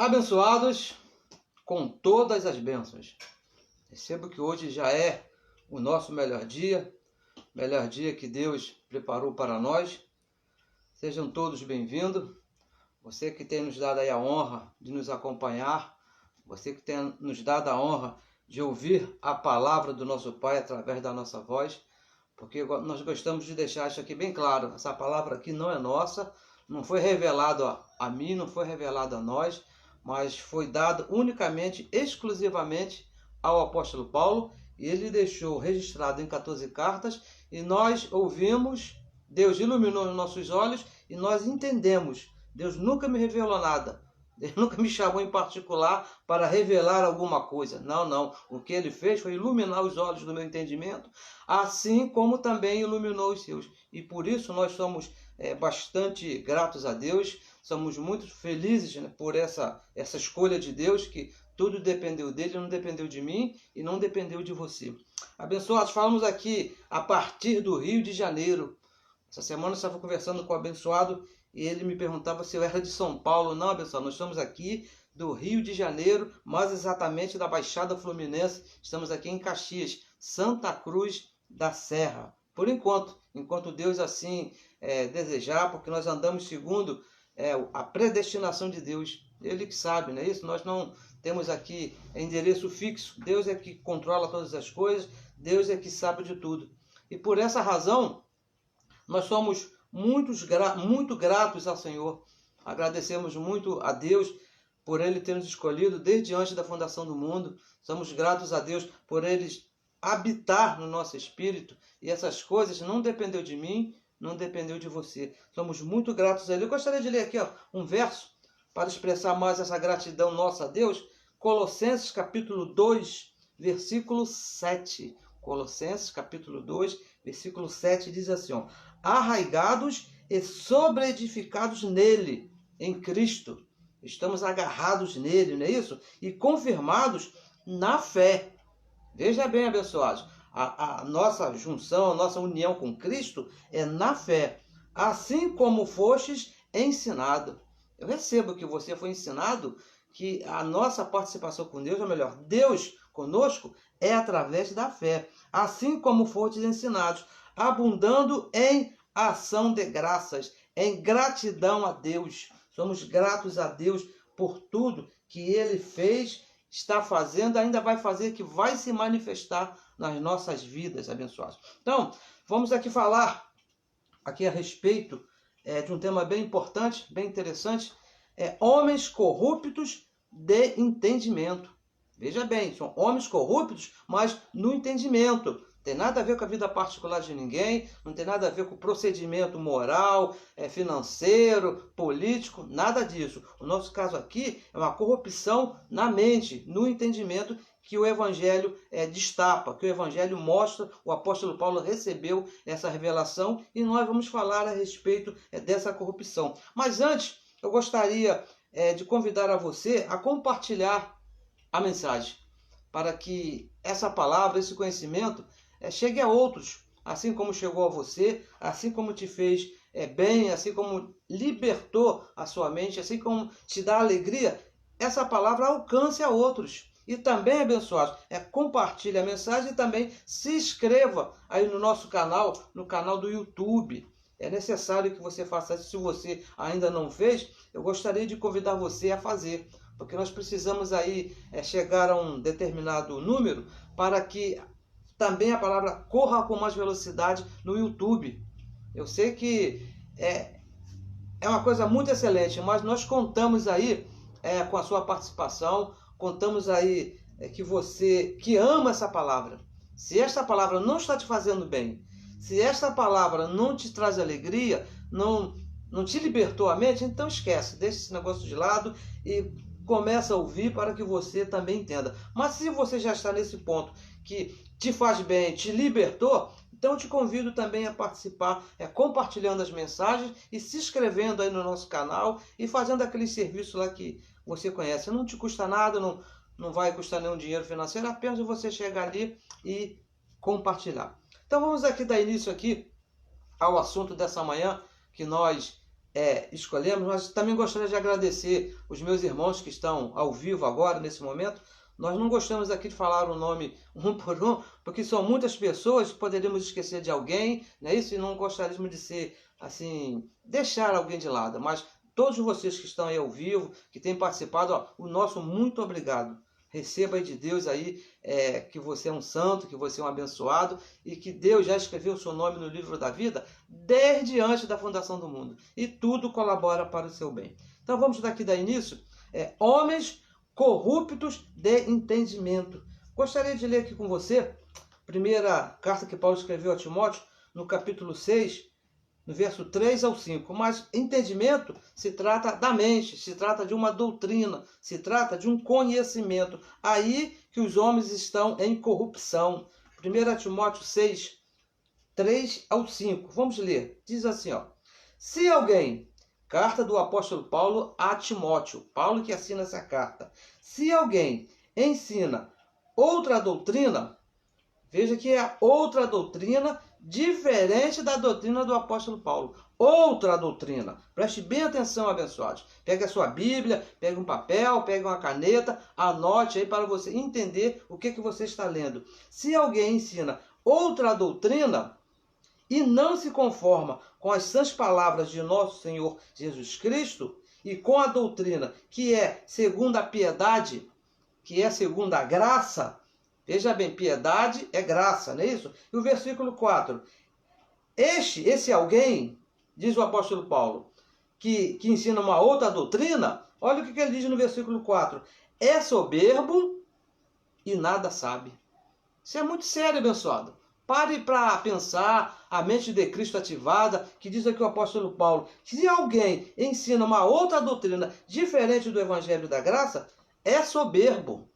Abençoados com todas as bênçãos. Percebo que hoje já é o nosso melhor dia que Deus preparou para nós. Sejam todos bem-vindos. Você que tem nos dado aí a honra de nos acompanhar, você que tem nos dado a honra de ouvir a palavra do nosso Pai através da nossa voz, porque nós gostamos de deixar isso aqui bem claro. Essa palavra aqui não é nossa, não foi revelado a mim, não foi revelado a nós, mas foi dado unicamente, exclusivamente ao apóstolo Paulo, e ele deixou registrado em 14 cartas, e nós ouvimos, Deus iluminou os nossos olhos, e nós entendemos. Deus nunca me revelou nada, Deus nunca me chamou em particular para revelar alguma coisa. Não. O que ele fez foi iluminar os olhos do meu entendimento, assim como também iluminou os seus. E por isso nós somos bastante gratos a Deus, somos muito felizes, né, por essa escolha de Deus, que tudo dependeu dele, não dependeu de mim e não dependeu de você. Abençoados, falamos aqui a partir do Rio de Janeiro. Essa semana eu estava conversando com o abençoado e ele me perguntava se eu era de São Paulo. Não, abençoado, nós estamos aqui do Rio de Janeiro, mais exatamente da Baixada Fluminense. Estamos aqui em Caxias, Santa Cruz da Serra. Por enquanto Deus assim desejar, porque nós andamos segundo a predestinação de Deus. Ele que sabe, não é isso? Nós não temos aqui endereço fixo. Deus é que controla todas as coisas, Deus é que sabe de tudo. E por essa razão, nós somos muito gratos ao Senhor. Agradecemos muito a Deus por Ele ter nos escolhido desde antes da fundação do mundo. Somos gratos a Deus por Ele habitar no nosso espírito. E essas coisas não dependeu de mim, não dependeu de você. Somos muito gratos a Ele. Eu gostaria de ler aqui um verso para expressar mais essa gratidão nossa a Deus. Colossenses capítulo 2, versículo 7. Colossenses capítulo 2, versículo 7 diz assim, arraigados e sobreedificados nele, em Cristo. Estamos agarrados nele, não é isso? E confirmados na fé. Veja bem, abençoados, a nossa junção, a nossa união com Cristo é na fé. Assim como fostes ensinado. Eu recebo que você foi ensinado que a nossa participação com Deus, ou melhor, Deus conosco, é através da fé. Assim como fostes ensinados, abundando em ação de graças, em gratidão a Deus. Somos gratos a Deus por tudo que Ele fez, está fazendo, ainda vai fazer, que vai se manifestar nas nossas vidas, abençoados. Então, vamos aqui falar aqui a respeito de um tema bem importante, bem interessante, homens corruptos de entendimento. Veja bem, são homens corruptos, mas no entendimento. Não tem nada a ver com a vida particular de ninguém, não tem nada a ver com o procedimento moral, financeiro, político, nada disso. O nosso caso aqui é uma corrupção na mente, no entendimento que o Evangelho destapa, que o Evangelho mostra. O apóstolo Paulo recebeu essa revelação e nós vamos falar a respeito dessa corrupção. Mas antes, eu gostaria de convidar a você a compartilhar a mensagem, para que essa palavra, esse conhecimento, chegue a outros, assim como chegou a você, assim como te fez bem, assim como libertou a sua mente, assim como te dá alegria, essa palavra alcance a outros. E também, abençoados, compartilhe a mensagem e também se inscreva aí no nosso canal, no canal do YouTube. É necessário que você faça isso. Se você ainda não fez, eu gostaria de convidar você a fazer, porque nós precisamos aí chegar a um determinado número para que também a palavra corra com mais velocidade no YouTube. Eu sei que é uma coisa muito excelente, mas nós contamos aí com a sua participação, contamos aí que você que ama essa palavra. Se esta palavra não está te fazendo bem, se esta palavra não te traz alegria, não te libertou a mente, então esquece, deixa esse negócio de lado e começa a ouvir para que você também entenda. Mas se você já está nesse ponto que te faz bem, te libertou, então eu te convido também a participar, compartilhando as mensagens e se inscrevendo aí no nosso canal e fazendo aquele serviço lá que você conhece. Não te custa nada, não vai custar nenhum dinheiro financeiro, apenas você chegar ali e compartilhar. Então vamos aqui dar início aqui ao assunto dessa manhã, que nós escolhemos, mas também gostaria de agradecer os meus irmãos que estão ao vivo agora, nesse momento. Nós não gostamos aqui de falar o nome um por um, porque são muitas pessoas, poderíamos esquecer de alguém, não é isso? E não gostaríamos de ser, assim, deixar alguém de lado. Mas todos vocês que estão aí ao vivo, que têm participado, o nosso muito obrigado. Receba aí de Deus aí que você é um santo, que você é um abençoado e que Deus já escreveu o seu nome no livro da vida desde antes da fundação do mundo. E tudo colabora para o seu bem. Então vamos dar início. Homens corruptos de entendimento. Gostaria de ler aqui com você, primeira carta que Paulo escreveu a Timóteo, no capítulo 6, no verso 3 ao 5. Mas entendimento se trata da mente, se trata de uma doutrina, se trata de um conhecimento. Aí que os homens estão em corrupção. 1 Timóteo 6, 3 ao 5. Vamos ler. Diz assim, se alguém, carta do apóstolo Paulo a Timóteo, Paulo que assina essa carta. Se alguém ensina outra doutrina, veja que é outra doutrina diferente da doutrina do apóstolo Paulo. Outra doutrina. Preste bem atenção, abençoados. Pegue a sua Bíblia, pegue um papel, pegue uma caneta, anote aí para você entender o que você está lendo. Se alguém ensina outra doutrina e não se conforma com as sãs palavras de nosso Senhor Jesus Cristo e com a doutrina que é segundo a piedade, que é segundo a graça, veja bem, piedade é graça, não é isso? E o versículo 4. Esse alguém, diz o apóstolo Paulo, que ensina uma outra doutrina, olha o que ele diz no versículo 4. É soberbo e nada sabe. Isso é muito sério, abençoado. Pare para pensar, a mente de Cristo ativada, que diz aqui o apóstolo Paulo, se alguém ensina uma outra doutrina diferente do evangelho da graça, é soberbo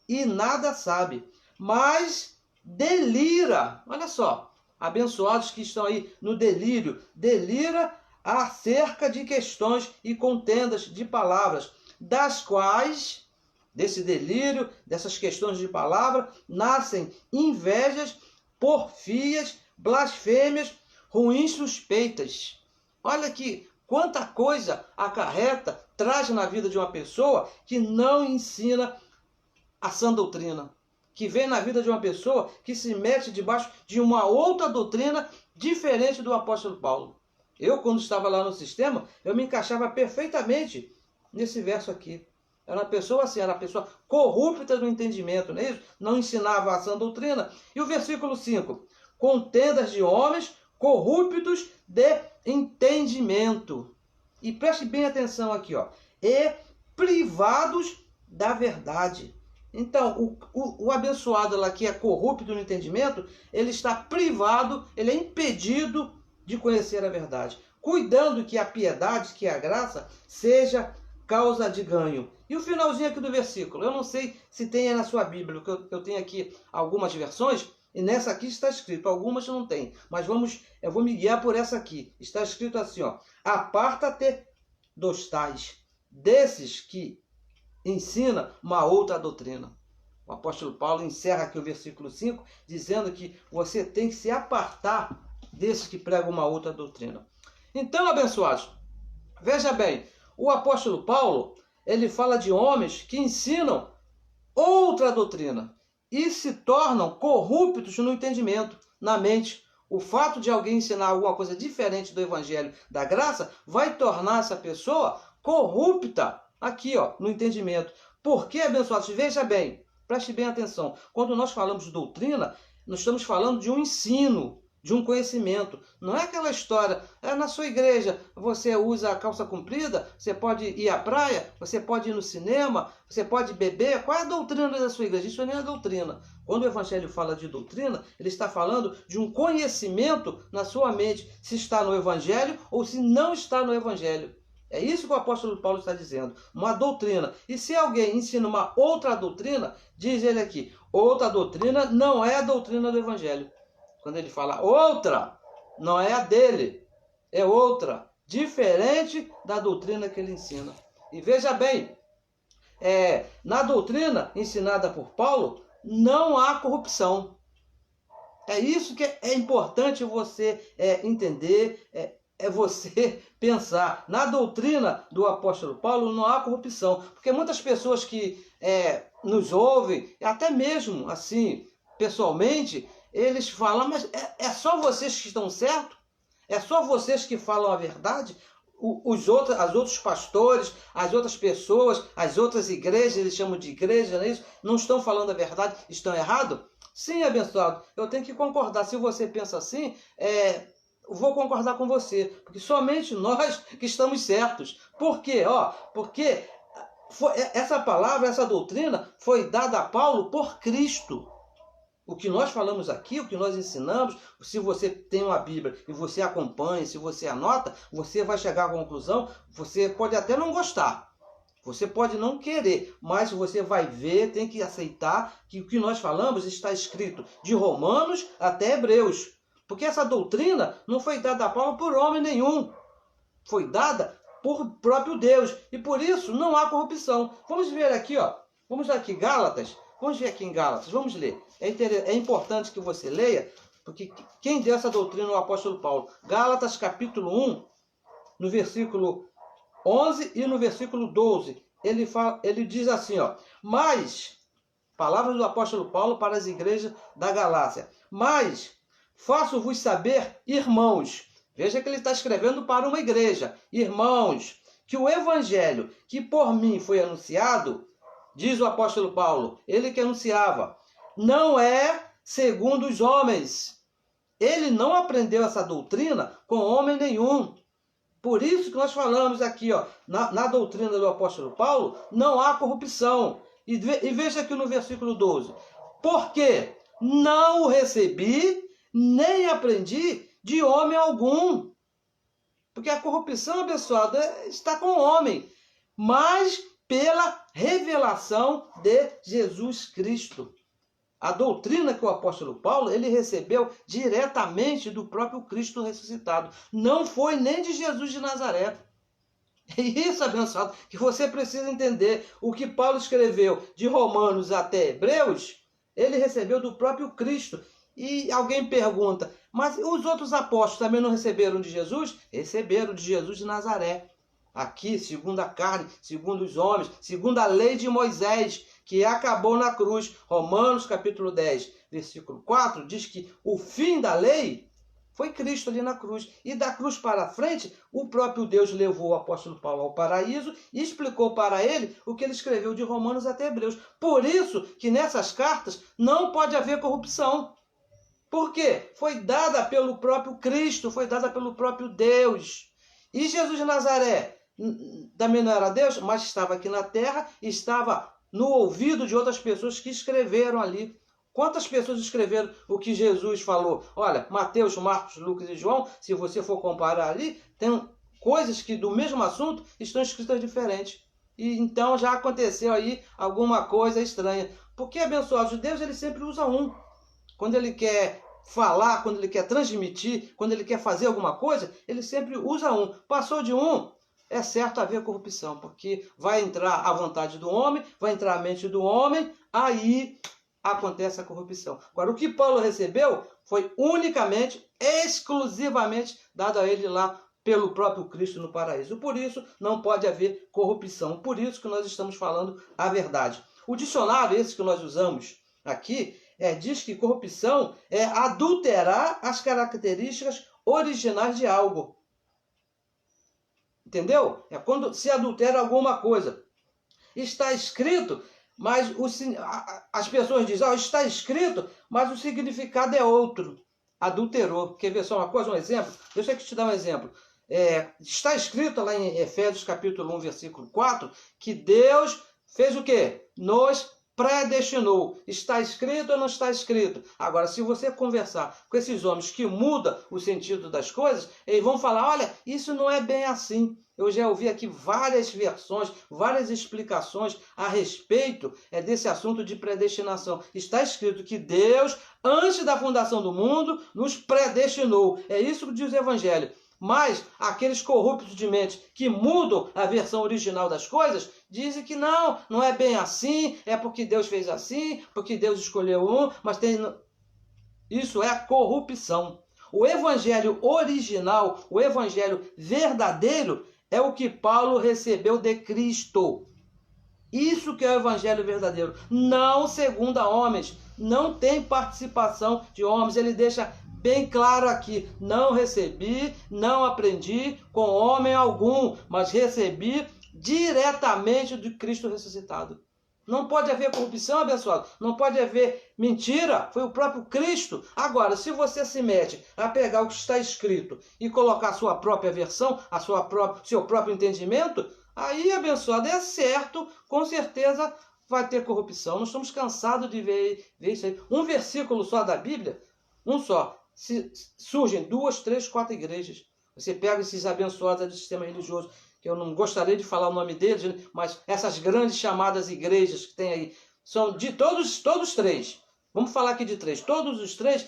e nada sabe, mas delira. Olha só, abençoados que estão aí no delírio, delira acerca de questões e contendas de palavras, das quais, desse delírio, dessas questões de palavra, nascem invejas, porfias, blasfêmias, ruins suspeitas. Olha que quanta coisa acarreta, traz na vida de uma pessoa que não ensina a sã doutrina, que vem na vida de uma pessoa que se mete debaixo de uma outra doutrina diferente do apóstolo Paulo. Eu, quando estava lá no sistema, eu me encaixava perfeitamente nesse verso aqui. Era uma pessoa assim, era uma pessoa corrupta do entendimento, não é isso? Não ensinava a sã doutrina. E o versículo 5, contendas de homens corruptos de entendimento. E preste bem atenção aqui, e privados da verdade. Então, o abençoado lá que é corrupto no entendimento, ele está privado, ele é impedido de conhecer a verdade. Cuidando que a piedade, que a graça, seja causa de ganho. E o finalzinho aqui do versículo, eu não sei se tem na sua Bíblia, porque eu tenho aqui algumas versões, e nessa aqui está escrito, algumas não tem, mas eu vou me guiar por essa aqui. Está escrito assim, aparta-te dos tais, desses que ensina uma outra doutrina. O apóstolo Paulo encerra aqui o versículo 5, dizendo que você tem que se apartar desses que pregam uma outra doutrina. Então, abençoados, veja bem, o apóstolo Paulo, ele fala de homens que ensinam outra doutrina e se tornam corruptos no entendimento, na mente. O fato de alguém ensinar alguma coisa diferente do evangelho da graça vai tornar essa pessoa corrupta aqui, no entendimento. Por que, abençoados? Veja bem, preste bem atenção. Quando nós falamos de doutrina, nós estamos falando de um ensino, de um conhecimento. Não é aquela história, na sua igreja você usa a calça comprida, você pode ir à praia, você pode ir no cinema, você pode beber. Qual é a doutrina da sua igreja? Isso nem é doutrina. Quando o evangelho fala de doutrina, ele está falando de um conhecimento na sua mente, se está no evangelho ou se não está no evangelho. É isso que o apóstolo Paulo está dizendo, uma doutrina. E se alguém ensina uma outra doutrina, diz ele aqui, outra doutrina não é a doutrina do evangelho. Quando ele fala outra, não é a dele, é outra, diferente da doutrina que ele ensina. E veja bem, na doutrina ensinada por Paulo, não há corrupção. É isso que é importante você entender, é você pensar. Na doutrina do apóstolo Paulo não há corrupção, porque muitas pessoas que nos ouvem, até mesmo assim, pessoalmente, eles falam, mas é só vocês que estão certos? É só vocês que falam a verdade? As outros pastores, as outras pessoas, as outras igrejas, eles chamam de igreja, não é isso? Não estão falando a verdade, estão errados? Sim, abençoado, eu tenho que concordar. Se você pensa assim, vou concordar com você, porque somente nós que estamos certos. Por quê? Porque essa palavra, essa doutrina foi dada a Paulo por Cristo. O que nós falamos aqui, o que nós ensinamos, se você tem uma Bíblia e você acompanha, se você anota, você vai chegar à conclusão, você pode até não gostar, você pode não querer, mas você vai ver, tem que aceitar que o que nós falamos está escrito de Romanos até Hebreus. Porque essa doutrina não foi dada a Paulo por homem nenhum, foi dada por próprio Deus, e por isso não há corrupção. Vamos ver aqui, vamos ver aqui Gálatas. Vamos ver aqui em Gálatas, vamos ler. É importante que você leia, porque quem deu essa doutrina é o apóstolo Paulo. Gálatas capítulo 1, no versículo 11 e no versículo 12. Ele diz assim, mas, palavras do apóstolo Paulo para as igrejas da Galácia. Mas, faço-vos saber, irmãos, veja que ele está escrevendo para uma igreja. Irmãos, que o evangelho que por mim foi anunciado, diz o apóstolo Paulo, ele que anunciava, não é segundo os homens. Ele não aprendeu essa doutrina com homem nenhum. Por isso que nós falamos aqui, na doutrina do apóstolo Paulo, não há corrupção. E veja aqui no versículo 12. Porque não o recebi, nem aprendi de homem algum. Porque a corrupção, abençoada, está com o homem. Mas pela revelação de Jesus Cristo. A doutrina que o apóstolo Paulo, ele recebeu diretamente do próprio Cristo ressuscitado. Não foi nem de Jesus de Nazaré. É isso, abençoado, que você precisa entender. O que Paulo escreveu de Romanos até Hebreus, ele recebeu do próprio Cristo. E alguém pergunta, mas os outros apóstolos também não receberam de Jesus? Receberam de Jesus de Nazaré. Aqui, segundo a carne, segundo os homens, segundo a lei de Moisés, que acabou na cruz. Romanos capítulo 10, versículo 4, diz que o fim da lei foi Cristo ali na cruz. E da cruz para frente, o próprio Deus levou o apóstolo Paulo ao paraíso e explicou para ele o que ele escreveu de Romanos até Hebreus. Por isso que nessas cartas não pode haver corrupção. Por quê? Foi dada pelo próprio Cristo, foi dada pelo próprio Deus. E Jesus de Nazaré também não era Deus, mas estava aqui na terra, estava no ouvido de outras pessoas que escreveram ali. Quantas pessoas escreveram o que Jesus falou? Olha, Mateus, Marcos, Lucas e João, se você for comparar ali, tem coisas que do mesmo assunto estão escritas diferentes. E então já aconteceu aí alguma coisa estranha. Porque, abençoados, Deus ele sempre usa um. Quando ele quer falar, quando ele quer transmitir, quando ele quer fazer alguma coisa, ele sempre usa um. Passou de um, é certo haver corrupção, porque vai entrar a vontade do homem, vai entrar a mente do homem, aí acontece a corrupção. Agora, o que Paulo recebeu foi unicamente, exclusivamente dado a ele lá pelo próprio Cristo no paraíso. Por isso, não pode haver corrupção. Por isso que nós estamos falando a verdade. O dicionário, esse que nós usamos aqui, diz que corrupção é adulterar as características originais de algo. Entendeu? É quando se adultera alguma coisa. Está escrito, mas as pessoas dizem, está escrito, mas o significado é outro. Adulterou. Quer ver só uma coisa, um exemplo? Deixa eu te dar um exemplo. Está escrito lá em Efésios capítulo 1, versículo 4, que Deus fez o quê? Nos predestinou. Está escrito ou não está escrito? Agora, se você conversar com esses homens que mudam o sentido das coisas, eles vão falar, olha, isso não é bem assim. Eu já ouvi aqui várias versões, várias explicações a respeito desse assunto de predestinação. Está escrito que Deus, antes da fundação do mundo, nos predestinou. É isso que diz o Evangelho. Mas aqueles corruptos de mente que mudam a versão original das coisas, dizem que não é bem assim, é porque Deus fez assim, porque Deus escolheu um, mas tem... Isso é corrupção. O evangelho original, o evangelho verdadeiro, é o que Paulo recebeu de Cristo. Isso que é o evangelho verdadeiro. Não segundo a homens. Não tem participação de homens. Ele deixa bem claro aqui: não recebi, não aprendi com homem algum, mas recebi diretamente de Cristo ressuscitado. Não pode haver corrupção, abençoado. Não pode haver mentira. Foi o próprio Cristo. Agora, se você se mete a pegar o que está escrito e colocar a sua própria versão, seu próprio entendimento, aí, abençoado, é certo, com certeza vai ter corrupção. Nós estamos cansados de ver isso aí. Um versículo só da Bíblia, um só, surgem 2, 3, 4 igrejas. Você pega esses abençoados do sistema religioso, que eu não gostaria de falar o nome deles, mas essas grandes chamadas igrejas que tem aí, são de todos três. Vamos falar aqui de três. Todos os três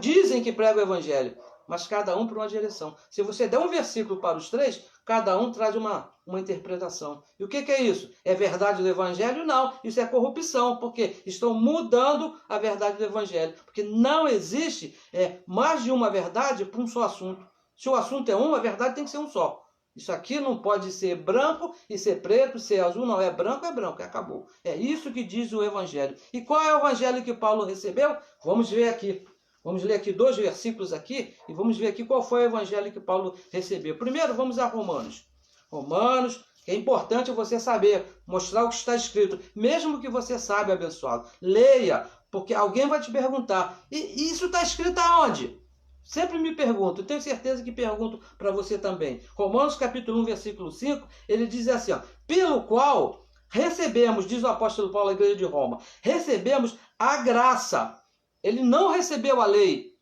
dizem que pregam o evangelho, mas cada um para uma direção. Se você der um versículo para os três, cada um traz uma interpretação. E o que é isso? É verdade do evangelho? Não. Isso é corrupção, porque estão mudando a verdade do evangelho. Porque não existe mais de uma verdade para um só assunto. Se o assunto é um, a verdade tem que ser um só. Isso aqui não pode ser branco e ser preto, ser azul, não. É branco, acabou. É isso que diz o evangelho. E qual é o evangelho que Paulo recebeu? Vamos ver aqui. Vamos ler aqui 2 versículos aqui e vamos ver aqui qual foi o evangelho que Paulo recebeu. Primeiro, vamos a Romanos. Romanos, que é importante você saber, mostrar o que está escrito. Mesmo que você saiba, abençoado, leia, porque alguém vai te perguntar. E isso está escrito aonde? Sempre me pergunto, tenho certeza que pergunto para você também. Romanos capítulo 1, versículo 5, ele diz assim, ó, pelo qual recebemos, diz o apóstolo Paulo à igreja de Roma, recebemos a graça. Ele não recebeu a lei.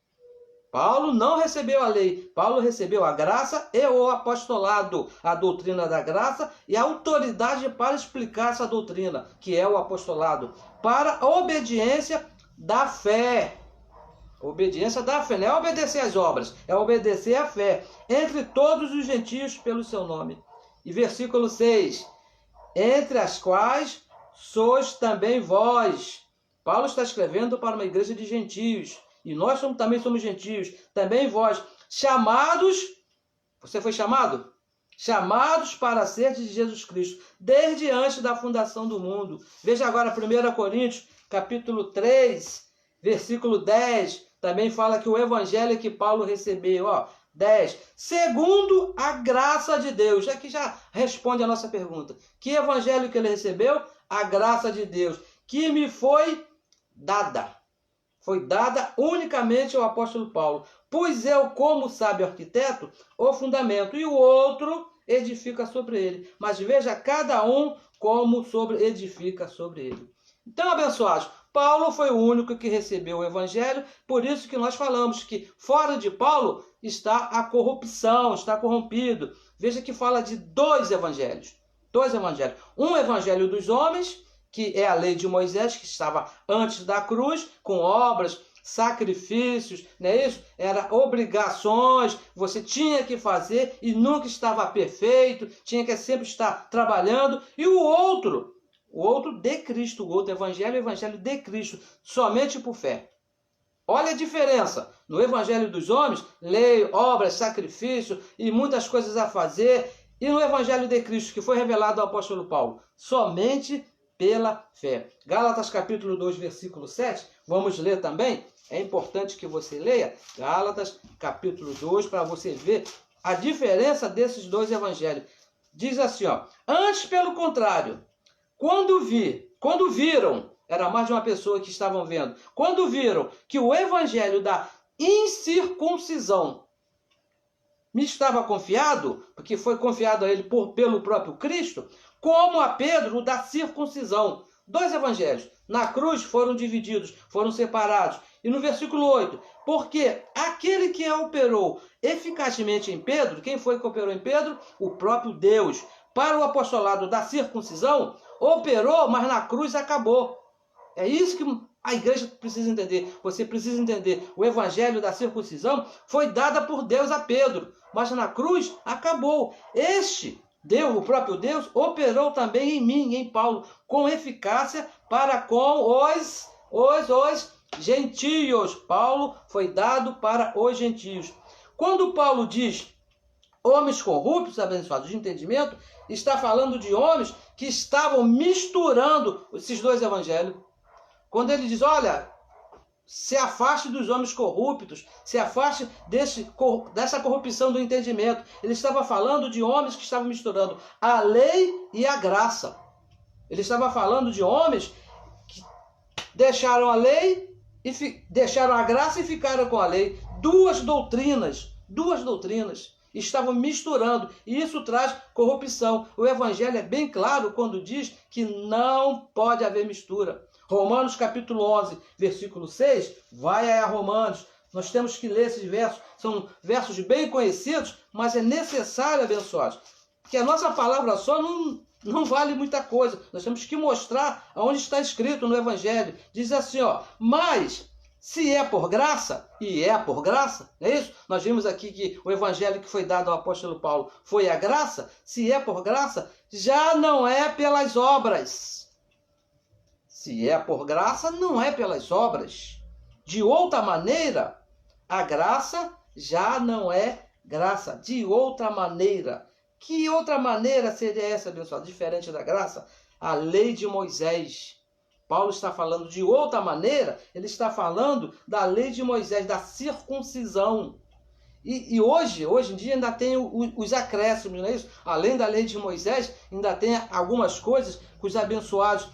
Paulo não recebeu a lei. Paulo recebeu a graça e o apostolado, a doutrina da graça e a autoridade para explicar essa doutrina, que é o apostolado, para a obediência da fé. Obediência da fé, não é obedecer às obras, é obedecer à fé, entre todos os gentios pelo seu nome. E versículo 6, entre as quais sois também vós. Paulo está escrevendo para uma igreja de gentios, e nós também somos gentios, também vós, chamados, você foi chamado? Chamados para ser de Jesus Cristo, desde antes da fundação do mundo. Veja agora 1 Coríntios, capítulo 3, versículo 10, também fala que o evangelho que Paulo recebeu, 10, segundo a graça de Deus. Aqui já responde a nossa pergunta. Que evangelho que ele recebeu? A graça de Deus, que me foi dada. Foi dada unicamente ao apóstolo Paulo. Pus eu, como sábio arquiteto, o fundamento, e o outro edifica sobre ele. Mas veja cada um como edifica sobre ele. Então, abençoados, Paulo foi o único que recebeu o evangelho, por isso que nós falamos que fora de Paulo está a corrupção, está corrompido. Veja que fala de 2 evangelhos. 2 evangelhos. Um evangelho dos homens, que é a lei de Moisés, que estava antes da cruz, com obras, sacrifícios, não é isso? Era obrigações, você tinha que fazer e nunca estava perfeito, tinha que sempre estar trabalhando. E o outro de Cristo, o outro evangelho, o evangelho de Cristo, somente por fé. Olha a diferença. No evangelho dos homens, lei, obras, sacrifício e muitas coisas a fazer. E no evangelho de Cristo, que foi revelado ao apóstolo Paulo, somente pela fé. Gálatas capítulo 2, versículo 7, vamos ler também. É importante que você leia Gálatas capítulo 2 para você ver a diferença desses 2 evangelhos. Diz assim, antes pelo contrário, quando viram, era mais de uma pessoa que estavam vendo, quando viram que o evangelho da incircuncisão me estava confiado, porque foi confiado a ele pelo próprio Cristo, como a Pedro da circuncisão. 2 evangelhos. Na cruz foram divididos, foram separados. E no versículo 8, porque aquele que operou eficazmente em Pedro, quem foi que operou em Pedro? O próprio Deus. Para o apostolado da circuncisão, operou, mas na cruz acabou. É isso que a igreja precisa entender. Você precisa entender. O evangelho da circuncisão foi dada por Deus a Pedro, mas na cruz acabou. Deus, o próprio Deus, operou também em mim, em Paulo, com eficácia para com os Gentios. Paulo foi dado para os gentios. Quando Paulo diz homens corruptos, abençoados de entendimento, está falando de homens que estavam misturando esses dois evangelhos. Quando ele diz, olha, se afaste dos homens corruptos, se afaste dessa corrupção do entendimento. Ele estava falando de homens que estavam misturando a lei e a graça. Ele estava falando de homens que deixaram a lei, deixaram a graça e ficaram com a lei. Duas doutrinas estavam misturando, e isso traz corrupção. O evangelho é bem claro quando diz que não pode haver mistura. Romanos capítulo 11, versículo 6, vai a Romanos, nós temos que ler esses versos, são versos bem conhecidos, mas é necessário, abençoados, que a nossa palavra só não vale muita coisa, nós temos que mostrar onde está escrito no evangelho. Diz assim, ó, mas se é por graça, e é por graça, não é isso? Nós vimos aqui que o evangelho que foi dado ao apóstolo Paulo foi a graça. Se é por graça, já não é pelas obras. Se é por graça, não é pelas obras. De outra maneira, a graça já não é graça. De outra maneira. Que outra maneira seria essa, pessoal? Diferente da graça? A lei de Moisés. Paulo está falando de outra maneira, ele está falando da lei de Moisés, da circuncisão. E hoje em dia ainda tem os acréscimos, não é isso? Além da lei de Moisés, ainda tem algumas coisas que os abençoados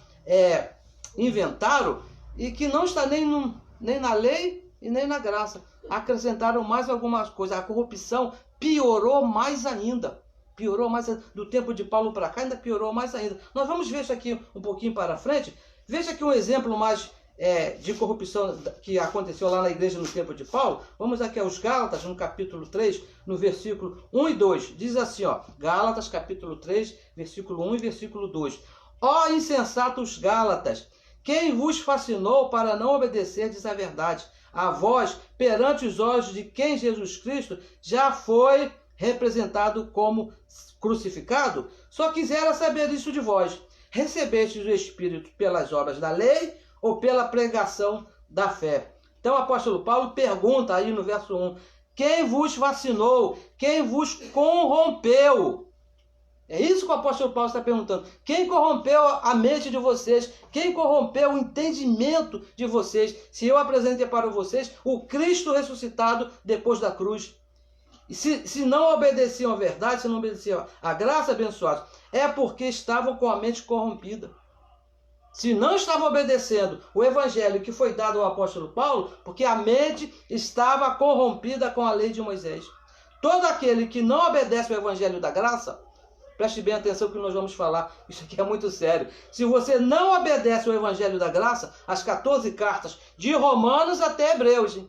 inventaram e que não está nem na lei e nem na graça. Acrescentaram mais algumas coisas. A corrupção piorou mais ainda. Piorou mais do tempo de Paulo para cá, ainda piorou mais ainda. Nós vamos ver isso aqui um pouquinho para frente. Veja aqui um exemplo mais de corrupção que aconteceu lá na igreja no tempo de Paulo. Vamos aqui aos Gálatas, no capítulo 3, no versículo 1 e 2. Diz assim, ó, Gálatas, capítulo 3, versículo 1 e versículo 2. Ó insensatos Gálatas, quem vos fascinou para não obedecerdes à verdade? A vós, perante os olhos de quem Jesus Cristo já foi representado como crucificado? Só quisera saber isso de vós. Recebestes o Espírito pelas obras da lei ou pela pregação da fé? Então o apóstolo Paulo pergunta aí no verso 1, quem vos fascinou? Quem vos corrompeu? É isso que o apóstolo Paulo está perguntando. Quem corrompeu a mente de vocês? Quem corrompeu o entendimento de vocês? Se eu apresentei para vocês o Cristo ressuscitado depois da cruz. E se não obedeciam à verdade, se não obedeciam à graça, abençoados, é porque estavam com a mente corrompida. Se não estavam obedecendo o evangelho que foi dado ao apóstolo Paulo, porque a mente estava corrompida com a lei de Moisés. Todo aquele que não obedece o evangelho da graça, preste bem atenção que nós vamos falar, isso aqui é muito sério. Se você não obedece o evangelho da graça, as 14 cartas, de Romanos até Hebreus, hein?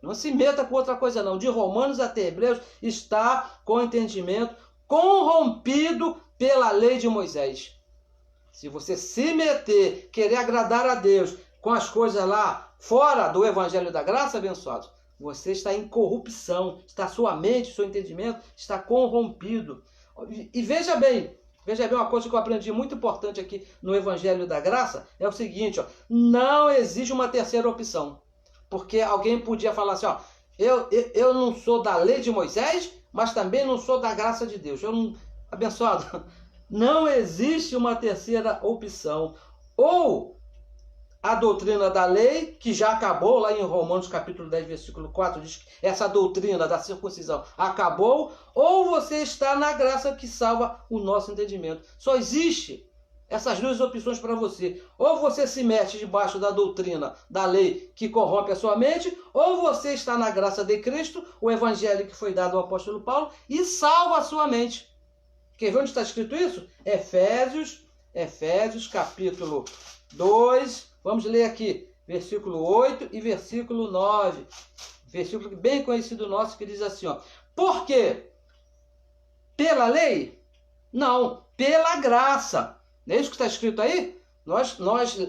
Não se meta com outra coisa não, de Romanos até Hebreus, está com entendimento corrompido pela lei de Moisés. Se você se meter, querer agradar a Deus com as coisas lá fora do evangelho da graça, abençoados, você está em corrupção, está sua mente, seu entendimento está corrompido. E veja bem uma coisa que eu aprendi muito importante aqui no evangelho da graça, é o seguinte, ó, não existe uma terceira opção. Porque alguém podia falar assim, ó, eu não sou da lei de Moisés, mas também não sou da graça de Deus. Abençoado, não existe uma terceira opção. Ou a doutrina da lei, que já acabou lá em Romanos capítulo 10, versículo 4, diz que essa doutrina da circuncisão acabou, ou você está na graça que salva o nosso entendimento. Só existe essas duas opções para você. Ou você se mete debaixo da doutrina da lei que corrompe a sua mente, ou você está na graça de Cristo, o evangelho que foi dado ao apóstolo Paulo, e salva a sua mente. Quer ver onde está escrito isso? Efésios capítulo 2, vamos ler aqui, versículo 8 e versículo 9. Versículo bem conhecido nosso que diz assim, ó, por quê? Pela lei? Não, pela graça. Não é isso que está escrito aí? Nós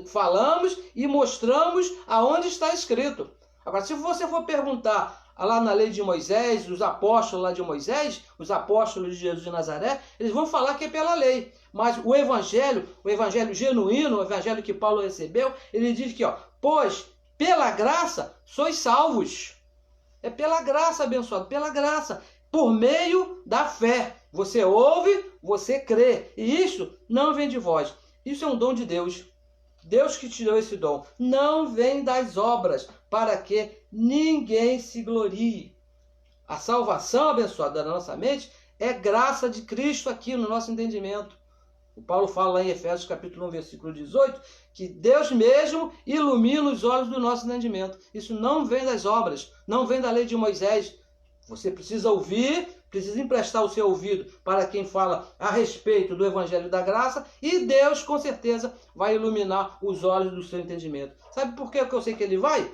falamos e mostramos aonde está escrito. Agora, se você for perguntar lá na lei de Moisés, os apóstolos lá de Moisés, os apóstolos de Jesus de Nazaré, eles vão falar que é pela lei. Mas o evangelho genuíno, o evangelho que Paulo recebeu, ele diz que, ó, pois pela graça sois salvos. É pela graça, abençoado, pela graça, por meio da fé. Você ouve, você crê. E isso não vem de vós. Isso é um dom de Deus. Deus que te deu esse dom. Não vem das obras, para que ninguém se glorie. A salvação, abençoada, da nossa mente é graça de Cristo aqui no nosso entendimento. O Paulo fala lá em Efésios capítulo 1, versículo 18, que Deus mesmo ilumina os olhos do nosso entendimento. Isso não vem das obras, não vem da lei de Moisés. Você precisa ouvir, precisa emprestar o seu ouvido para quem fala a respeito do Evangelho da Graça, e Deus, com certeza, vai iluminar os olhos do seu entendimento. Sabe por que eu sei que Ele vai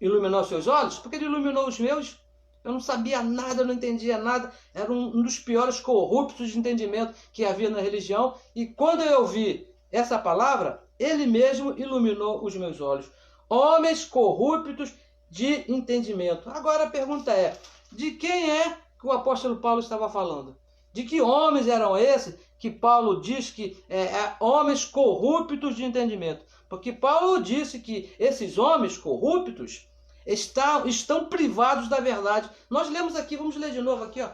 iluminar os seus olhos? Porque Ele iluminou os meus. Eu não sabia nada, eu não entendia nada. Era um dos piores corruptos de entendimento que havia na religião. E quando eu ouvi essa palavra, Ele mesmo iluminou os meus olhos. Homens corruptos de entendimento. Agora a pergunta é, de quem é que o apóstolo Paulo estava falando? De que homens eram esses que Paulo diz que homens corruptos de entendimento? Porque Paulo disse que esses homens corruptos estão privados da verdade. Nós lemos aqui, vamos ler de novo aqui,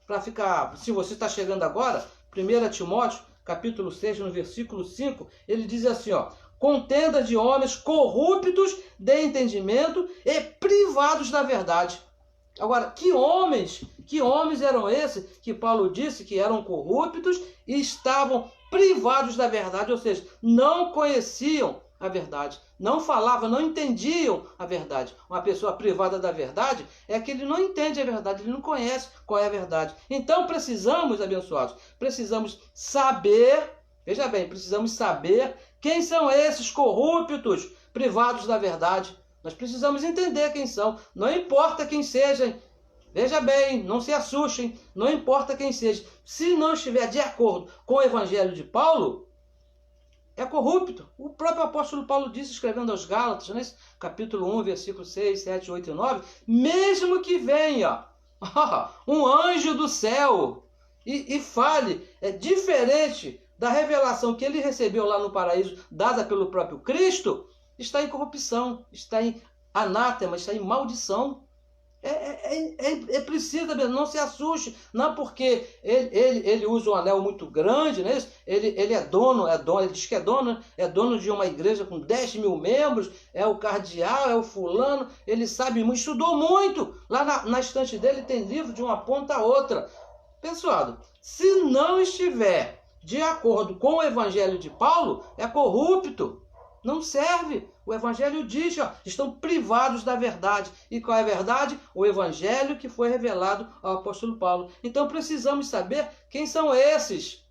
para ficar, se você está chegando agora, 1 Timóteo, capítulo 6, no versículo 5, ele diz assim, contenda de homens corruptos de entendimento e privados da verdade. Agora, que homens eram esses que Paulo disse que eram corruptos e estavam privados da verdade, ou seja, não conheciam a verdade, não falavam, não entendiam a verdade. Uma pessoa privada da verdade é que ele não entende a verdade, ele não conhece qual é a verdade. Então precisamos, abençoados, precisamos saber, veja bem, precisamos saber quem são esses corruptos privados da verdade. Nós precisamos entender quem são, não importa quem sejam. Veja bem, não se assustem, não importa quem seja. Se não estiver de acordo com o Evangelho de Paulo, é corrupto. O próprio apóstolo Paulo disse, escrevendo aos Gálatas, né, capítulo 1, versículo 6, 7, 8 e 9, mesmo que venha um anjo do céu e fale diferente da revelação que ele recebeu lá no paraíso, dada pelo próprio Cristo, está em corrupção, está em anátema, está em maldição. É preciso, não se assuste, não porque ele usa um anel muito grande, né? Ele é dono, ele diz que é dono de uma igreja com 10 mil membros, é o cardeal, é o fulano, ele sabe muito, estudou muito, lá na estante dele tem livro de uma ponta a outra. Pessoal, se não estiver de acordo com o Evangelho de Paulo, é corrupto. Não serve. O Evangelho diz, estão privados da verdade. E qual é a verdade? O Evangelho que foi revelado ao apóstolo Paulo. Então precisamos saber quem são esses.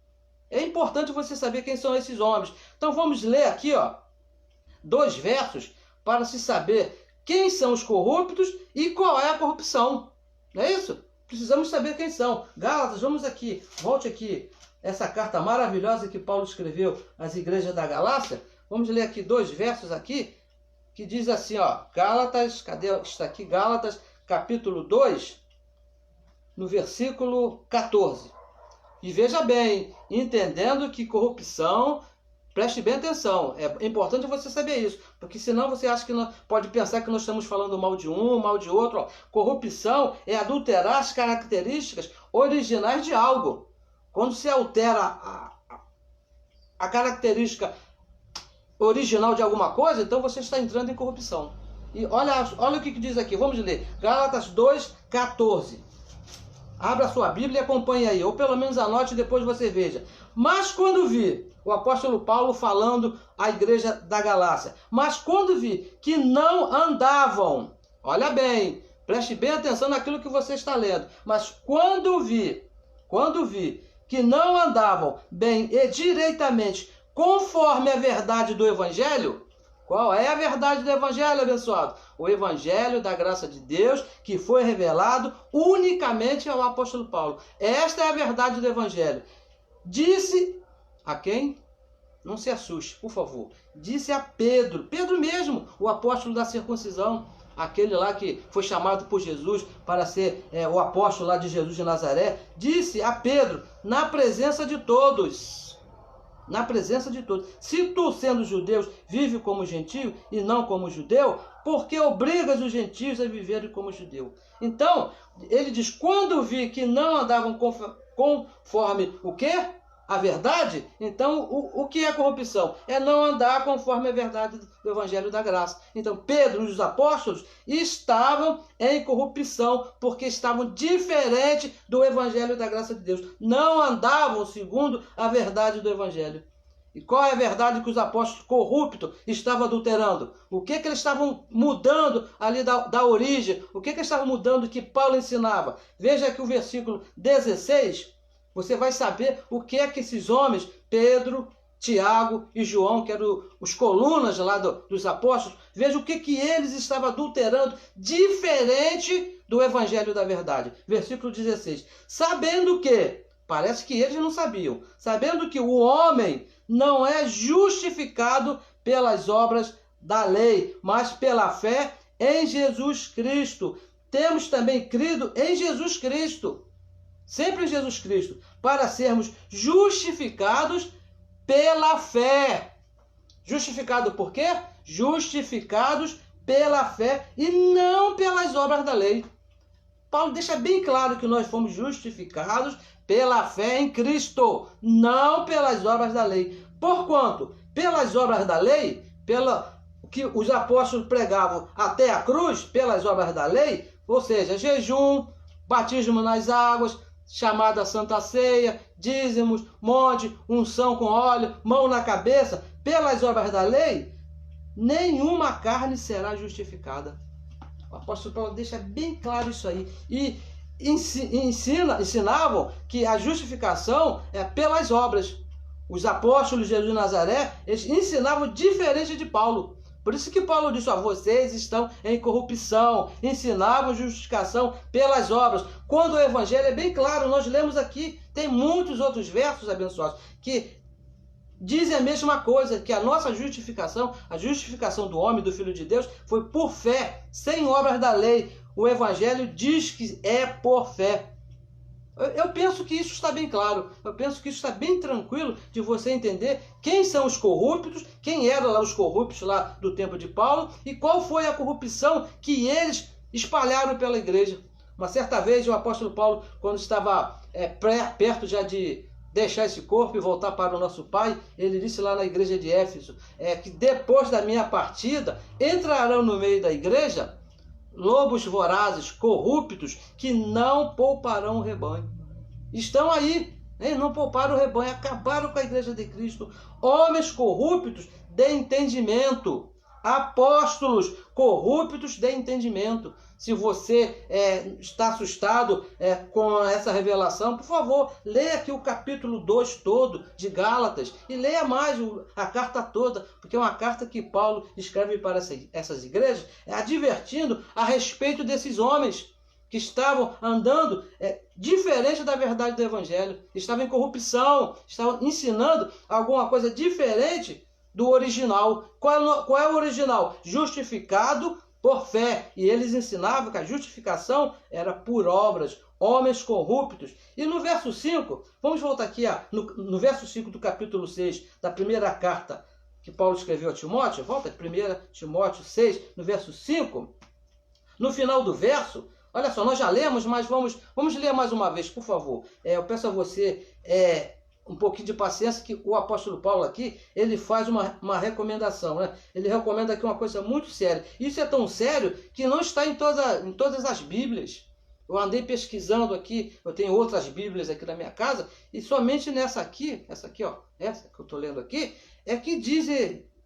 É importante você saber quem são esses homens. Então vamos ler aqui, 2 versos para se saber quem são os corruptos e qual é a corrupção. Não é isso? Precisamos saber quem são. Gálatas, vamos aqui, volte aqui. Essa carta maravilhosa que Paulo escreveu às igrejas da Galácia. Vamos ler aqui 2 versos aqui, que diz assim, Gálatas, cadê? Está aqui, Gálatas, capítulo 2, no versículo 14. E veja bem, entendendo que corrupção, preste bem atenção, é importante você saber isso, porque senão você acha que pode pensar que nós estamos falando mal de um, mal de outro. Corrupção é adulterar as características originais de algo. Quando se altera a característica original de alguma coisa, então você está entrando em corrupção. E olha o que diz aqui, vamos ler. Gálatas 2:14. Abra sua Bíblia e acompanhe aí, ou pelo menos anote e depois você veja. Mas quando vi, o apóstolo Paulo falando à igreja da Galácia, mas quando vi que não andavam, olha bem, preste bem atenção naquilo que você está lendo, mas quando vi que não andavam bem e direitamente conforme a verdade do Evangelho. Qual é a verdade do Evangelho, abençoado? O Evangelho da graça de Deus que foi revelado unicamente ao apóstolo Paulo. Esta é a verdade do Evangelho. Disse a quem? Não se assuste, por favor. Disse a Pedro. Pedro mesmo, o apóstolo da circuncisão. Aquele lá que foi chamado por Jesus para ser o apóstolo lá de Jesus de Nazaré. Disse a Pedro, na presença de todos. na presença de todos. Se tu, sendo judeu, vive como gentio e não como judeu, por que obrigas os gentios a viverem como judeu? Então, ele diz, quando vi que não andavam conforme o quê? A verdade. Então, o que é corrupção? É não andar conforme a verdade do Evangelho da Graça. Então, Pedro e os apóstolos estavam em corrupção, porque estavam diferentes do Evangelho da Graça de Deus. Não andavam segundo a verdade do Evangelho. E qual é a verdade que os apóstolos corruptos estavam adulterando? O que eles estavam mudando ali da origem? O que eles estavam mudando que Paulo ensinava? Veja aqui o versículo 16. Você vai saber o que é que esses homens, Pedro, Tiago e João, que eram os colunas lá dos apóstolos, veja o que eles estavam adulterando, diferente do Evangelho da verdade. Versículo 16. Sabendo que, parece que eles não sabiam, sabendo que o homem não é justificado pelas obras da lei, mas pela fé em Jesus Cristo. Temos também crido em Jesus Cristo. Sempre em Jesus Cristo, para sermos justificados pela fé. Justificado por quê? Justificados pela fé e não pelas obras da lei. Paulo deixa bem claro que nós fomos justificados pela fé em Cristo, não pelas obras da lei. Porquanto, pelas obras da lei, pela que os apóstolos pregavam até a cruz, pelas obras da lei, ou seja, jejum, batismo nas águas, chamada Santa Ceia, dízimos, monte, unção com óleo, mão na cabeça, pelas obras da lei, nenhuma carne será justificada. O apóstolo Paulo deixa bem claro isso aí. E ensinavam que a justificação é pelas obras. Os apóstolos de Jesus de Nazaré, eles ensinavam diferente de Paulo. Por isso que Paulo disse, vocês estão em corrupção, ensinavam justificação pelas obras. Quando o Evangelho é bem claro, nós lemos aqui, tem muitos outros versos abençoados, que dizem a mesma coisa, que a nossa justificação, a justificação do homem, do Filho de Deus, foi por fé, sem obras da lei. O Evangelho diz que é por fé. Eu penso que isso está bem claro, eu penso que isso está bem tranquilo de você entender quem são os corruptos, quem eram lá os corruptos lá do tempo de Paulo e qual foi a corrupção que eles espalharam pela igreja. Uma certa vez o apóstolo Paulo, quando estava perto já de deixar esse corpo e voltar para o nosso Pai, ele disse lá na igreja de Éfeso, que depois da minha partida entrarão no meio da igreja lobos vorazes, corruptos, que não pouparão o rebanho. Estão aí, não pouparam o rebanho, acabaram com a igreja de Cristo. Homens corruptos de entendimento, apóstolos corruptos de entendimento. Se você está assustado com essa revelação, por favor, leia aqui o capítulo 2 todo de Gálatas e leia mais a carta toda, porque é uma carta que Paulo escreve para essas igrejas, advertindo a respeito desses homens que estavam andando diferente da verdade do Evangelho, estavam em corrupção, estavam ensinando alguma coisa diferente do original. Qual é o original? Justificado por fé. E eles ensinavam que a justificação era por obras, homens corruptos. E no verso 5, vamos voltar aqui no verso 5 do capítulo 6, da primeira carta que Paulo escreveu a Timóteo, volta, 1 Timóteo 6, no verso 5, no final do verso, olha só, nós já lemos, mas vamos ler mais uma vez, por favor. Eu peço a você um pouquinho de paciência, que o apóstolo Paulo aqui, ele faz uma recomendação, né? Ele recomenda aqui uma coisa muito séria. Isso é tão sério que não está em todas as Bíblias. Eu andei pesquisando aqui, eu tenho outras Bíblias aqui na minha casa, e somente essa aqui, essa que eu estou lendo aqui, é que diz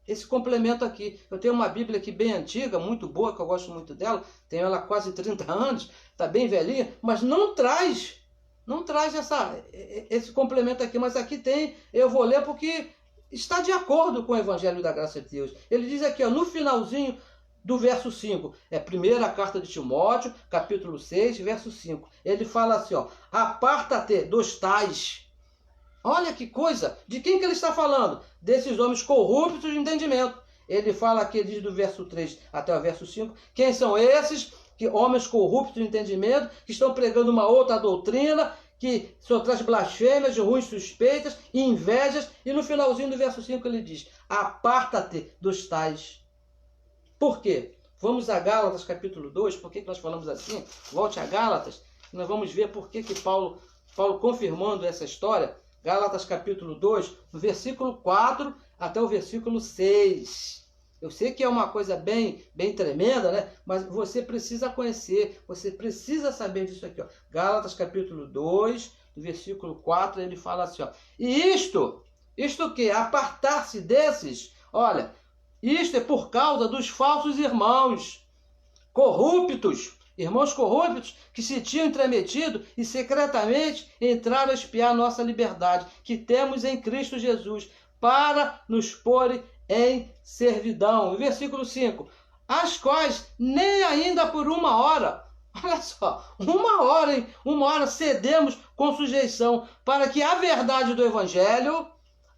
esse complemento aqui. Eu tenho uma Bíblia aqui bem antiga, muito boa, que eu gosto muito dela, tenho ela há quase 30 anos, está bem velhinha, mas não traz esse complemento aqui, mas aqui tem, eu vou ler porque está de acordo com o Evangelho da Graça de Deus. Ele diz aqui, no finalzinho do verso 5, primeira carta de Timóteo, capítulo 6, verso 5. Ele fala assim, aparta-te dos tais. Olha que coisa, de quem que ele está falando? Desses homens corruptos de entendimento. Ele fala aqui, diz do verso 3 até o verso 5, quem são esses? Que homens corruptos de entendimento, que estão pregando uma outra doutrina, que só traz blasfêmias, ruins suspeitas, invejas, e no finalzinho do verso 5 ele diz, aparta-te dos tais. Por quê? Vamos a Gálatas capítulo 2, por que nós falamos assim? Volte a Gálatas, nós vamos ver por que Paulo confirmando essa história. Gálatas capítulo 2, no versículo 4 até o versículo 6. Eu sei que é uma coisa bem tremenda, né? Mas você precisa conhecer, você precisa saber disso aqui. Ó. Gálatas capítulo 2, no versículo 4, ele fala assim, ó, e isto o que? Apartar-se desses, olha, isto é por causa dos falsos irmãos corruptos, que se tinham intrometido e secretamente entraram a espiar nossa liberdade, que temos em Cristo Jesus, para nos pôr em servidão. Versículo 5. As quais nem ainda por uma hora, olha só, uma hora cedemos com sujeição, para que a verdade do Evangelho,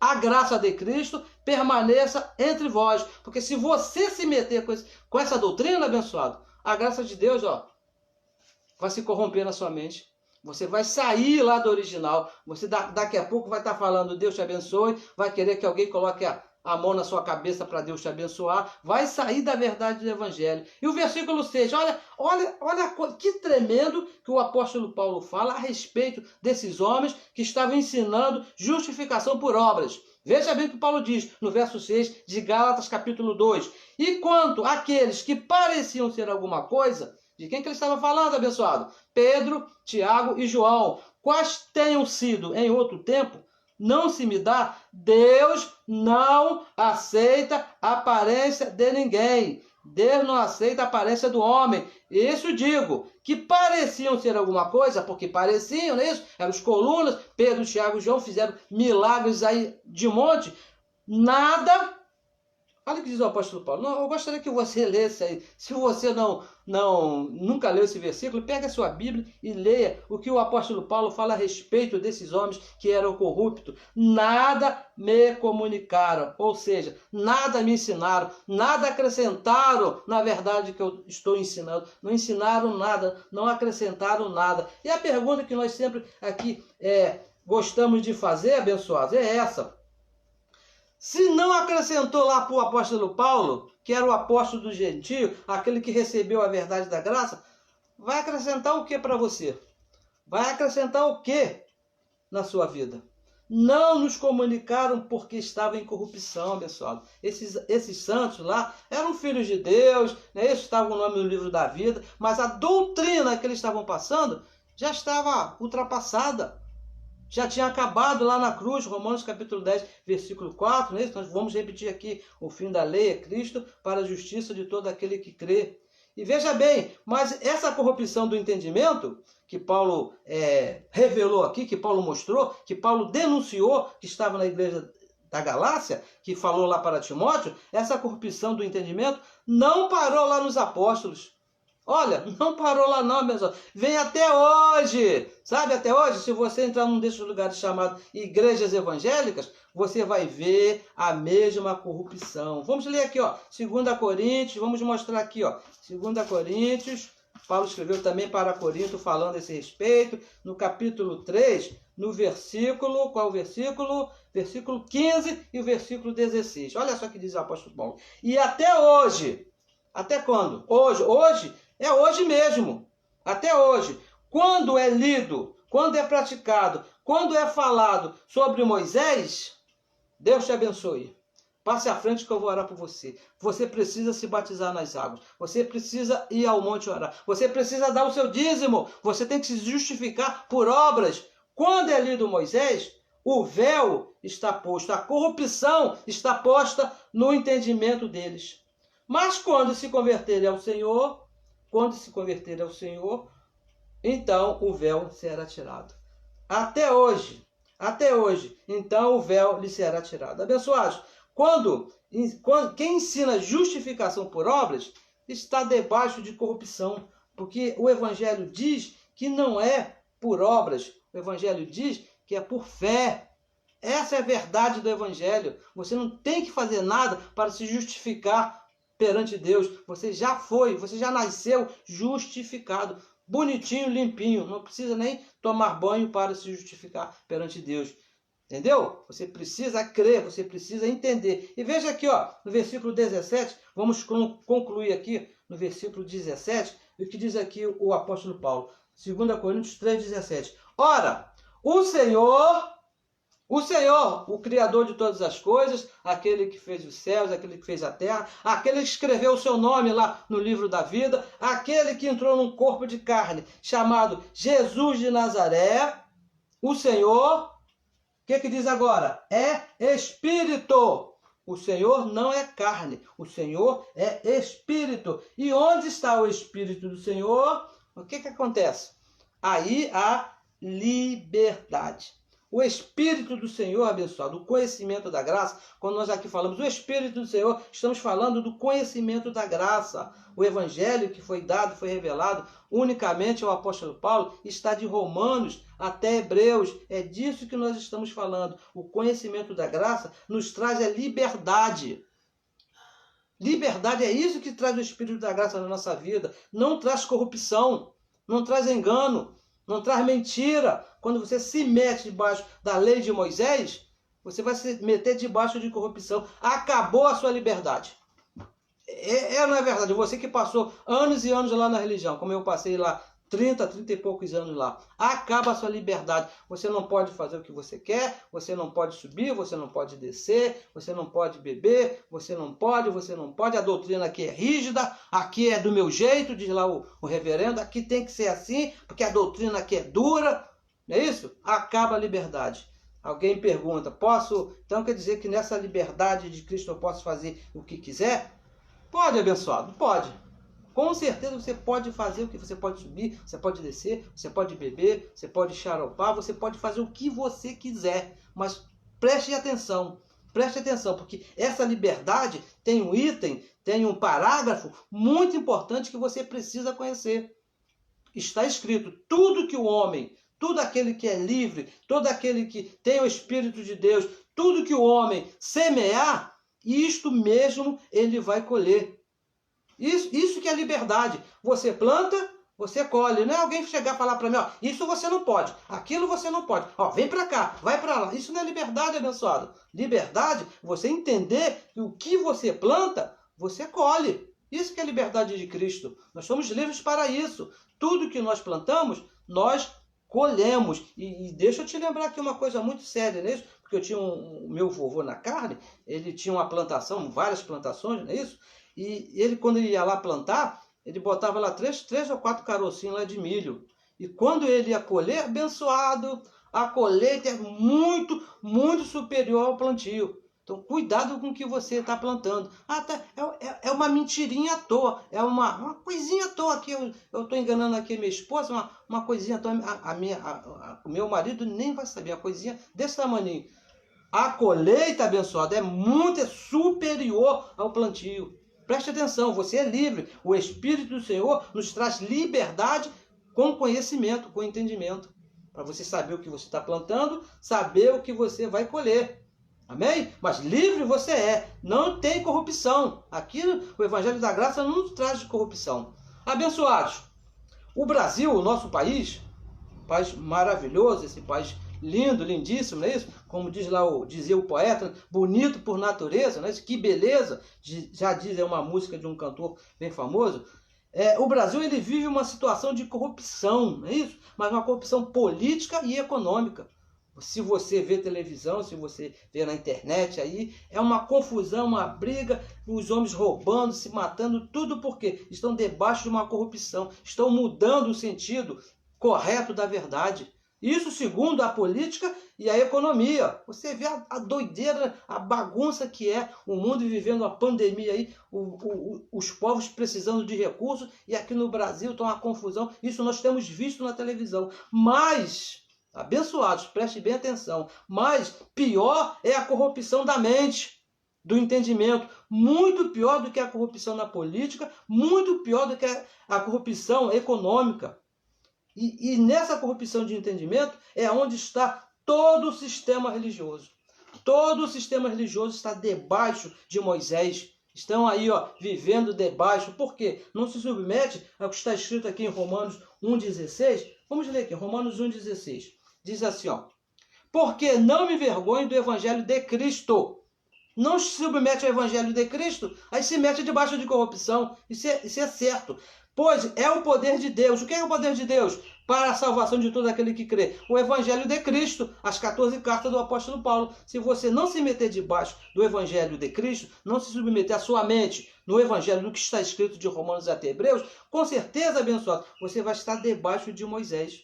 a graça de Cristo, permaneça entre vós. Porque se você se meter com essa doutrina, abençoado, a graça de Deus, ó, vai se corromper na sua mente. Você vai sair lá do original. Você daqui a pouco vai estar falando, Deus te abençoe, vai querer que alguém coloque a mão na sua cabeça para Deus te abençoar. Vai sair da verdade do Evangelho. E o versículo 6, olha que tremendo que o apóstolo Paulo fala a respeito desses homens que estavam ensinando justificação por obras. Veja bem o que Paulo diz no verso 6 de Gálatas capítulo 2. E quanto àqueles que pareciam ser alguma coisa, de quem que ele estava falando, abençoado? Pedro, Tiago e João. Quais tenham sido em outro tempo, não se me dá. Deus não aceita a aparência de ninguém. Deus não aceita a aparência do homem. Isso digo, que pareciam ser alguma coisa, porque pareciam, não é isso? Eram os colunas, Pedro, Tiago e João fizeram milagres aí de monte. Nada. Olha o que diz o apóstolo Paulo. Não, eu gostaria que você lesse aí. Se você nunca leu esse versículo, pega a sua Bíblia e leia o que o apóstolo Paulo fala a respeito desses homens que eram corruptos. Nada me comunicaram, ou seja, nada me ensinaram, nada acrescentaram na verdade que eu estou ensinando. Não ensinaram nada, não acrescentaram nada. E a pergunta que nós sempre aqui gostamos de fazer, abençoados, é essa. Se não acrescentou lá para o apóstolo Paulo, que era o apóstolo do gentio, aquele que recebeu a verdade da graça, vai acrescentar o que para você? Vai acrescentar o que na sua vida? Não nos comunicaram porque estavam em corrupção, abençoado. Esses santos lá eram filhos de Deus, né? Eles estavam o nome no livro da vida, mas a doutrina que eles estavam passando já estava ultrapassada. Já tinha acabado lá na cruz, Romanos capítulo 10, versículo 4, né? Nós vamos repetir aqui, o fim da lei é Cristo para a justiça de todo aquele que crê. E veja bem, mas essa corrupção do entendimento, que Paulo revelou aqui, que Paulo mostrou, que Paulo denunciou, que estava na igreja da Galácia, que falou lá para Timóteo, essa corrupção do entendimento não parou lá nos apóstolos. Olha, não parou lá não, meus amigos. Vem até hoje. Sabe, até hoje, se você entrar num desses lugares chamados igrejas evangélicas, você vai ver a mesma corrupção. Vamos ler aqui, ó, 2 Coríntios, vamos mostrar aqui, ó, 2 Coríntios, Paulo escreveu também para Corinto falando a esse respeito, no capítulo 3, no versículo, qual o versículo? Versículo 15 e o versículo 16. Olha só o que diz o apóstolo Paulo. E até hoje, até quando? Hoje é hoje mesmo, até hoje. Quando é lido, quando é praticado, quando é falado sobre Moisés, Deus te abençoe. Passe à frente que eu vou orar por você. Você precisa se batizar nas águas. Você precisa ir ao monte orar. Você precisa dar o seu dízimo. Você tem que se justificar por obras. Quando é lido Moisés, o véu está posto. A corrupção está posta no entendimento deles. Mas quando se converterem ao Senhor, então o véu será tirado. Até hoje, então o véu lhe será tirado. Abençoados, quem ensina justificação por obras está debaixo de corrupção, porque o Evangelho diz que não é por obras, o Evangelho diz que é por fé. Essa é a verdade do Evangelho. Você não tem que fazer nada para se justificar perante Deus. Você já nasceu justificado. bonitinho, limpinho. Não precisa nem tomar banho para se justificar perante Deus. Entendeu? Você precisa crer, você precisa entender. E veja aqui, ó, no versículo 17, vamos concluir aqui no versículo 17, o que diz aqui o apóstolo Paulo. 2 Coríntios 3,17. Ora, o Senhor, o Criador de todas as coisas, aquele que fez os céus, aquele que fez a terra, aquele que escreveu o seu nome lá no livro da vida, aquele que entrou num corpo de carne, chamado Jesus de Nazaré, o Senhor, o que diz agora? É Espírito. O Senhor não é carne, o Senhor é Espírito. E onde está o Espírito do Senhor? O que acontece? Aí há liberdade. O Espírito do Senhor, abençoado, o conhecimento da graça, quando nós aqui falamos o Espírito do Senhor, estamos falando do conhecimento da graça. O Evangelho que foi dado, foi revelado unicamente ao apóstolo Paulo, está de Romanos até Hebreus. É disso que nós estamos falando. O conhecimento da graça nos traz a liberdade. Liberdade é isso que traz o Espírito da graça na nossa vida. Não traz corrupção, não traz engano, não traz mentira. Quando você se mete debaixo da lei de Moisés, você vai se meter debaixo de corrupção. Acabou a sua liberdade. Não é verdade? Você que passou anos e anos lá na religião, como eu passei lá 30 e poucos anos lá. Acaba a sua liberdade. Você não pode fazer o que você quer, você não pode subir, você não pode descer, você não pode beber, você não pode. A doutrina aqui é rígida, aqui é do meu jeito, diz lá o reverendo, aqui tem que ser assim, porque a doutrina aqui é dura. Não é isso? Acaba a liberdade. Alguém pergunta, posso? Então quer dizer que nessa liberdade de Cristo eu posso fazer o que quiser? Pode, abençoado, pode. Com certeza você pode fazer o que você pode subir, você pode descer, você pode beber, você pode xaropar, você pode fazer o que você quiser. Mas preste atenção, porque essa liberdade tem um item, tem um parágrafo muito importante que você precisa conhecer. Está escrito, tudo que o homem, todo aquele que é livre, todo aquele que tem o Espírito de Deus, tudo que o homem semear, isto mesmo ele vai colher. Isso que é liberdade. Você planta, você colhe. Não é alguém chegar e falar para mim, ó, isso você não pode, aquilo você não pode. Ó, vem para cá, vai para lá. Isso não é liberdade, abençoado. Liberdade, você entender que o que você planta, você colhe. Isso que é a liberdade de Cristo. Nós somos livres para isso. Tudo que nós plantamos, nós colhemos. E deixa eu te lembrar aqui uma coisa muito séria, não é isso? Porque eu tinha o meu vovô na carne, ele tinha uma plantação, várias plantações, não é isso? E ele, quando ele ia lá plantar, ele botava lá 3 ou 4 carocinhos lá de milho. E quando ele ia colher, abençoado, a colheita é muito, muito superior ao plantio. Então, cuidado com o que você está plantando. É uma mentirinha à toa, é uma coisinha à toa aqui. Eu estou enganando aqui minha esposa, uma coisinha à toa. O meu marido nem vai saber, uma coisinha desse tamanho. A colheita, abençoada, é superior ao plantio. Preste atenção, você é livre. O Espírito do Senhor nos traz liberdade com conhecimento, com entendimento. Para você saber o que você está plantando, saber o que você vai colher. Amém? Mas livre você é. Não tem corrupção. Aqui o Evangelho da Graça não nos traz de corrupção. Abençoados. O Brasil, o nosso país maravilhoso, esse país lindo, lindíssimo, não é isso? Como dizia o poeta, bonito por natureza, não é isso? Que beleza, já diz, é uma música de um cantor bem famoso. O Brasil ele vive uma situação de corrupção, não é isso? Mas uma corrupção política e econômica. Se você vê televisão, se você vê na internet aí, é uma confusão, uma briga, os homens roubando, se matando, tudo porque estão debaixo de uma corrupção, estão mudando o sentido correto da verdade. Isso segundo a política e a economia. Você vê a doideira, a bagunça que é o mundo vivendo uma pandemia aí, os povos precisando de recursos, e aqui no Brasil está uma confusão. Isso nós temos visto na televisão. Mas, abençoados, preste bem atenção, mas pior é a corrupção da mente, do entendimento. Muito pior do que a corrupção na política, muito pior do que a corrupção econômica. E nessa corrupção de entendimento é onde está todo o sistema religioso. Todo o sistema religioso está debaixo de Moisés. Estão aí, vivendo debaixo. Por quê? Não se submete ao que está escrito aqui em Romanos 1,16, vamos ler aqui, Romanos 1,16. Diz assim, ó: porque não me envergonho do evangelho de Cristo. Não se submete ao evangelho de Cristo, aí se mete debaixo de corrupção. Isso é certo. Pois é o poder de Deus. O que é o poder de Deus? Para a salvação de todo aquele que crê. O evangelho de Cristo, as 14 cartas do apóstolo Paulo. Se você não se meter debaixo do evangelho de Cristo, não se submeter a sua mente no evangelho, no que está escrito de Romanos até Hebreus, com certeza, abençoado, você vai estar debaixo de Moisés.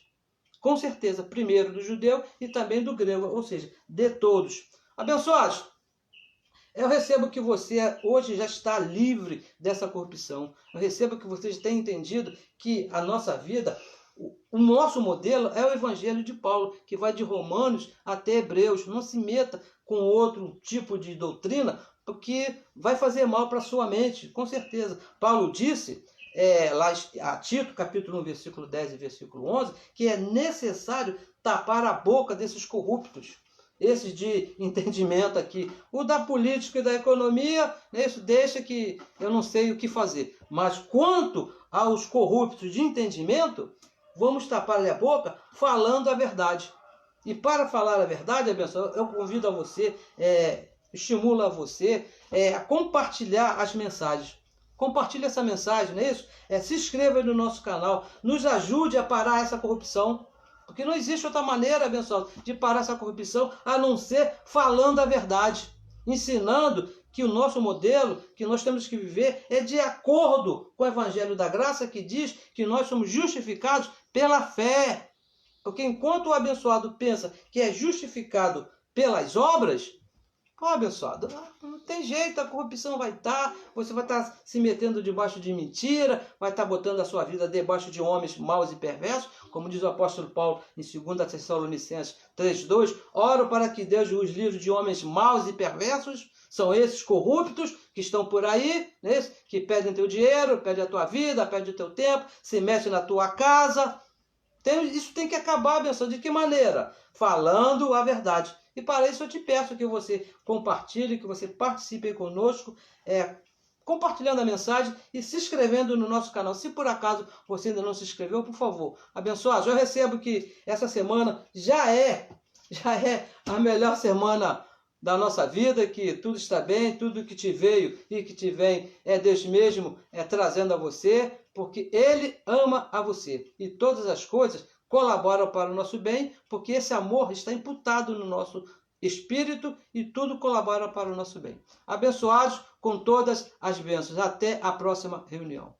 Com certeza, primeiro do judeu e também do grego, ou seja, de todos. Abençoados, eu recebo que você hoje já está livre dessa corrupção. Eu recebo que você tenha entendido que a nossa vida, o nosso modelo é o Evangelho de Paulo, que vai de Romanos até Hebreus. Não se meta com outro tipo de doutrina, porque vai fazer mal para a sua mente, com certeza. Paulo disse, lá a Tito, capítulo 1, versículo 10 e versículo 11, que é necessário tapar a boca desses corruptos. Esse de entendimento aqui. O da política e da economia, isso deixa que eu não sei o que fazer. Mas quanto aos corruptos de entendimento, vamos tapar-lhe a boca falando a verdade. E para falar a verdade, abençoado, eu convido a você, estimulo a você a compartilhar as mensagens. Compartilhe essa mensagem, não é isso? Se inscreva no nosso canal, nos ajude a parar essa corrupção. Porque não existe outra maneira, abençoado, de parar essa corrupção a não ser falando a verdade, ensinando que o nosso modelo, que nós temos que viver, é de acordo com o Evangelho da Graça, que diz que nós somos justificados pela fé. Porque enquanto o abençoado pensa que é justificado pelas obras, abençoado, não tem jeito, a corrupção vai estar, você vai estar se metendo debaixo de mentira, vai estar botando a sua vida debaixo de homens maus e perversos, como diz o apóstolo Paulo em 2 Tessalonicenses 3,2, oro para que Deus os livre de homens maus e perversos, são esses corruptos que estão por aí, né, que pedem teu dinheiro, pedem a tua vida, pedem o teu tempo, se metem na tua casa. Isso tem que acabar, abençoado. De que maneira? Falando a verdade. E para isso eu te peço que você compartilhe, que você participe conosco, compartilhando a mensagem e se inscrevendo no nosso canal. Se por acaso você ainda não se inscreveu, por favor, abençoado, eu recebo que essa semana já é a melhor semana da nossa vida, que tudo está bem, tudo que te veio e que te vem é Deus mesmo trazendo a você, porque Ele ama a você. E todas as coisas colaboram para o nosso bem, porque esse amor está imputado no nosso espírito e tudo colabora para o nosso bem. Abençoados com todas as bênçãos. Até a próxima reunião.